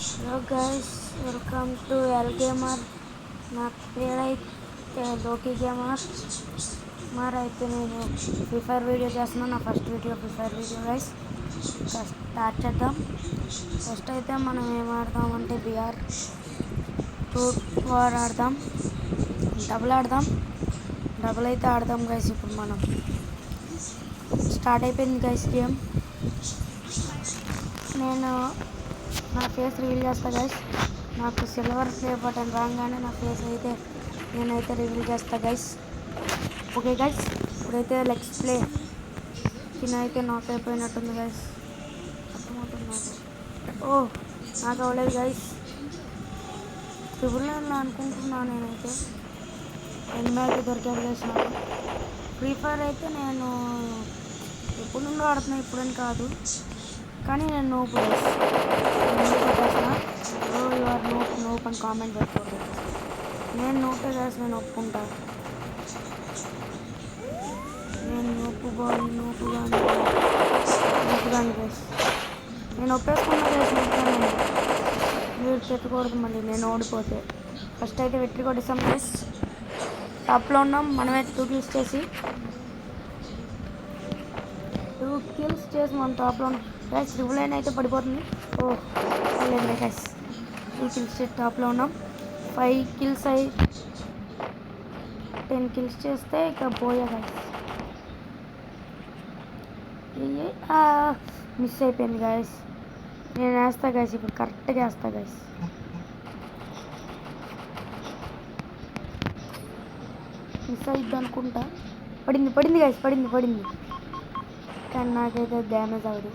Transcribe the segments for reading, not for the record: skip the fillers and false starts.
Hello guys, welcome to L gamer. నా పేరైతే లోకి గేమర్. అయితే నేను ఫ్రీ ఫైర్ వీడియో చేస్తున్నాను. నా first video free fire video guys. Start చేద్దాం. ఫస్ట్ అయితే మనం ఏం ఆడదామంటే బిఆర్ టూర్ వార్ ఆడదాం. డబుల్ అయితే ఆడదాం గైస్. ఇప్పుడు మనం స్టార్ట్ అయిపోయింది గైస్ గేమ్. నేను నా ఫేస్ రివీల్ చేస్తా గైస్. నాకు సిల్వర్ ప్లే బటన్ రాగానే నా ఫేస్ అయితే నేనైతే రివీల్ చేస్తా గైస్. ఓకే గైస్, ఇప్పుడైతే లెగ్స్ ప్లే తినైతే నాక్ అయిపోయినట్టుంది గైస్. అర్థమవుతుంది నాకు. నాకు అవ్వలేదు గైస్. ట్రిపుల్ నైన్లో అనుకుంటున్నాను నేనైతే. ఎనిమిది దొరికాడు గైస్ నాకు. ఫ్రీ ఫైర్ అయితే నేను ఎప్పుడు నుండో ఆడుతున్నా, ఇప్పుడని కాదు. కానీ నేను నోపు గైస్. యు ఆర్ నోప్ అని కామెంట్ పెట్టకూడదు. నేను నోపే గైస్, నేను ఒప్పుకుంటా. నేను నోపు కానీ గైస్. నేను ఒప్పేసుకున్నా గైస్. మీరు పెట్టుకూడదు మళ్ళీ నేను ఓడిపోతే. ఫస్ట్ అయితే వెట్రి కొట్టేసాం గైస్. టాప్లో ఉన్నాం మనమే. 2 kills చేసి మనం టాప్లో ఉన్నాం గైస్. ట్రిపుల్ నైన్ అయితే పడిపోతుంది. లేదు గైస్, 2 kills టాప్లో ఉన్నాం. 5 kills 10 kills చేస్తే ఇక పోయా గైస్. మిస్ అయిపోయింది గైస్. నేను వేస్తా గైస్, ఇప్పుడు కరెక్ట్గా వేస్తా గైస్. మిస్ అయిద్ది అనుకుంటా. పడింది గైస్, పడింది. కానీ నాకైతే డ్యామేజ్ అవ్వదు.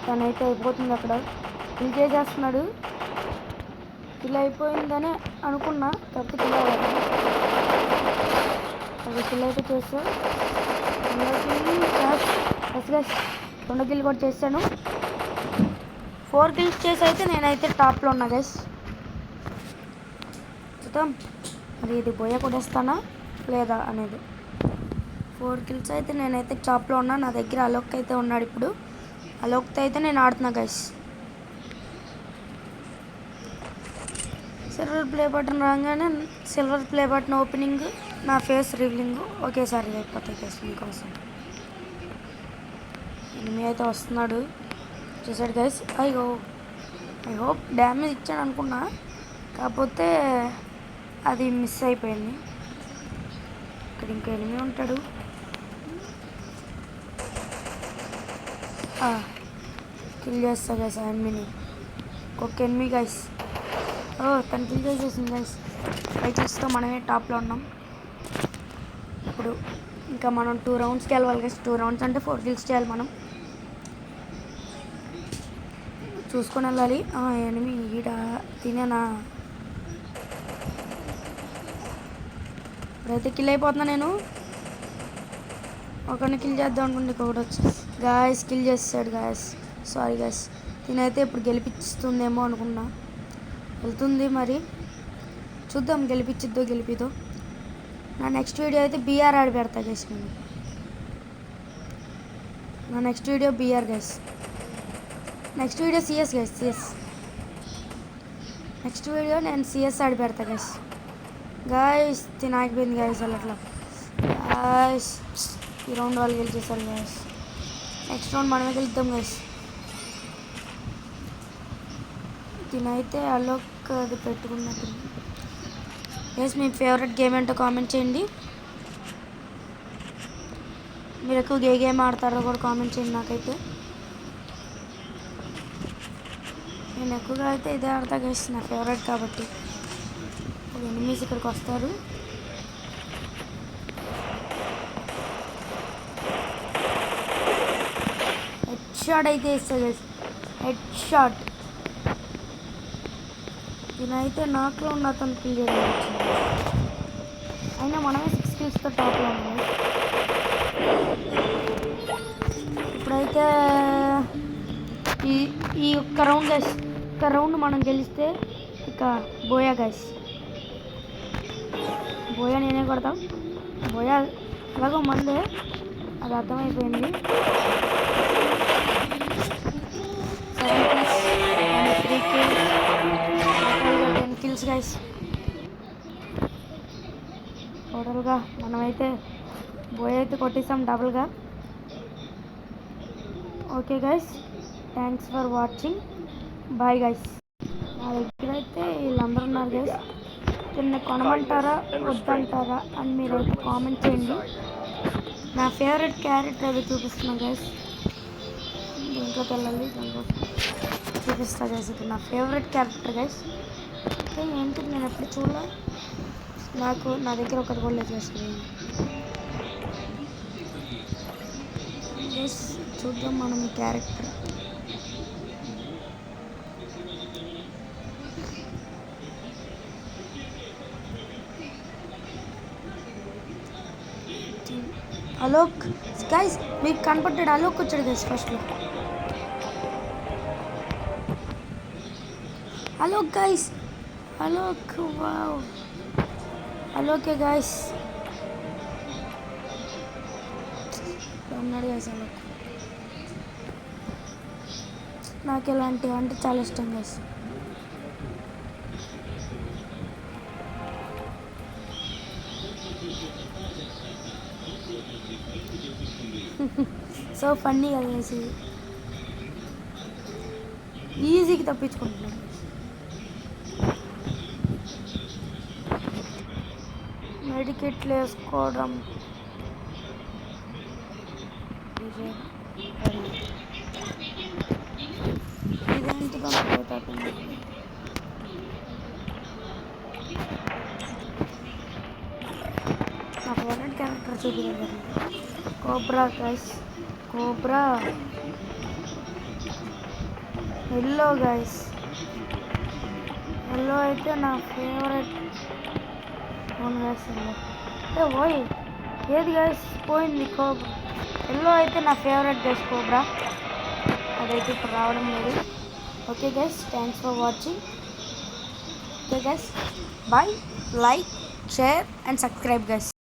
తనైతే అయిపోతుంది. అక్కడ కిల్ చేసేస్తున్నాడు. కిల్ అయిపోయిందని అనుకున్నా, తప్పు కిల్ అవ్వదు. అది కిల్ అయితే చేస్తా. 2 కిల్ కూడా చేశాను. 4 kills చేసి అయితే నేనైతే టాప్లో ఉన్నా గైస్. చూద్దాం మరి ఇది బోయ కొట్టేస్తానా లేదా అనేది. 4 kills అయితే నేనైతే టాప్లో ఉన్నా. నా దగ్గర అలోక్ అయితే ఉన్నాడు. ఇప్పుడు అలోక్తో అయితే నేను ఆడుతున్నా గైస్. సిల్వర్ ప్లే బటన్ రాగానే సిల్వర్ ప్లే బటన్ ఓపెనింగ్, నా ఫేస్ రివీలింగ్ ఒకేసారి అయిపోతాయి గైస్. మీకోసం ఎనిమి అయితే వస్తున్నాడు. చూసాడు గైస్. ఐ హోప్ డ్యామేజ్ ఇచ్చాను అనుకున్నా, కాకపోతే అది మిస్ అయిపోయింది. ఇక్కడ ఇంకా ఎనిమి ఉంటాడు. కిల్ చేస్తా గైస్ ఆ ఎనిమిని. ఒక్క ఎనిమి గైస్. తను కిల్ చేసేసింది గైస్. 5 killsతో మనమే టాప్లో ఉన్నాం. ఇప్పుడు ఇంకా మనం 2 rounds గెలవాలి గైస్. 2 rounds అంటే 4 kills చేయాలి మనం. చూసుకొని వెళ్ళాలి. ఎనిమి ఈడ తినేనా. ఇప్పుడైతే కిల్ అయిపోతున్నా నేను. ఒకరిని కిల్ చేద్దాం అనుకుంటే ఇంకొకటి వచ్చి గాయస్ కిల్ చేస్తాడు గాయస్. Sorry guys. తినైతే ఇప్పుడు గెలిపిస్తుందేమో అనుకున్నా. వెళ్తుంది మరి, చూద్దాం గెలిపిదో. నా నెక్స్ట్ వీడియో అయితే బీఆర్ ఆడి పెడతా గైస్. నేను నా next video BR guys. Next video CS guys. Next video నేను సిఎస్ ఆడి పెడతా గైస్. గాయస్ తినాగిపోయింది గాయస్. అట్లా గాయస్ ఈ రౌండ్ వాళ్ళు గెలిచేసారు గైస్. నెక్స్ట్ రౌండ్ మనమే గెలుద్దాం గైస్. తినైతే అలోక్ అది పెట్టుకున్నట్టు గైస్. మీ ఫేవరెట్ గేమ్ ఏంటో కామెంట్ చేయండి. మీరు ఎక్కువ ఏ గేమ్ ఆడతారో కూడా కామెంట్ చేయండి నాకైతే. నేను ఎక్కువగా అయితే ఇదే ఆడతా గైస్, నా ఫేవరెట్ కాబట్టి. ఎనిమీస్ ఇక్కడికి వస్తారు. హెడ్ షాట్ అయితే ఇస్తుంది గైస్. Head shot. దీనైతే నాకులో ఉన్న అతను కిల్ చేయడం వచ్చింది. అయినా మనమే 6 killsతో టాప్లో ఉన్నాం. ఇప్పుడైతే ఈ ఒక్క రౌండ్ గైస్. ఒక్క రౌండ్ మనం గెలిస్తే ఇక బోయా గైస్. బోయా నేనే కొడతాం. బోయా ఎలాగో మందే, అది అర్థమైపోయింది. గైస్, టోటల్గా మనమైతే బోయ్ అయితే కొట్టేసాం డబుల్గా. Okay guys, thanks for watching, bye guys. నా దగ్గర అయితే వీళ్ళందరూ ఉన్నారు గైస్. దీన్ని కొనమంటారా వద్దంటారా అని మీరైతే కామెంట్ చేయండి. నా ఫేవరెట్ క్యారెక్టర్ అది చూపిస్తున్నాను గైస్. దీంట్లోకి వెళ్ళాలి, దానికోసం చూపిస్తా గైస్. ఇది నా ఫేవరెట్ క్యారెక్టర్ గైస్. ఏంటి నేను ఎప్పుడు చూడలే, నా దగ్గర ఒకటి కూడా లేదు గైస్. చూద్దాం మనం ఈ క్యారెక్టర్. అలోక్ గైస్, మీకు కనపడ్డాడు అలోక్ వచ్చాడు గైస్ ఫస్ట్లో. అలోక్ గైస్, అలోక్, వావ్, అలోకే గైస్ ఉన్నాడు గైస్. అలోక్ నాకు ఇలాంటివి అంటే చాలా ఇష్టం గైస్. సో ఫన్నీ కదా గైస్, ఈజీకి తప్పించుకుంటున్నాను. మెడికెట్లు వేసుకోవడం ఇదేంటి పంపిపోతుంది. నా ఫేవరెట్ క్యారెక్టర్ చూపించారు cobra guys. Cobra yellow guys, yellow అయితే నా ఫేవరెట్. అవును గైస్, ఎల్లో ఓయ్ ఏది గైస్ పోయింది. కోబ్రా ఎల్లో అయితే నా ఫేవరెట్ గైస్. కోబ్రా అదైతే ఇప్పుడు రావడం లేదు. Okay guys, thanks for watching. Okay guys, bye, like, share and subscribe guys.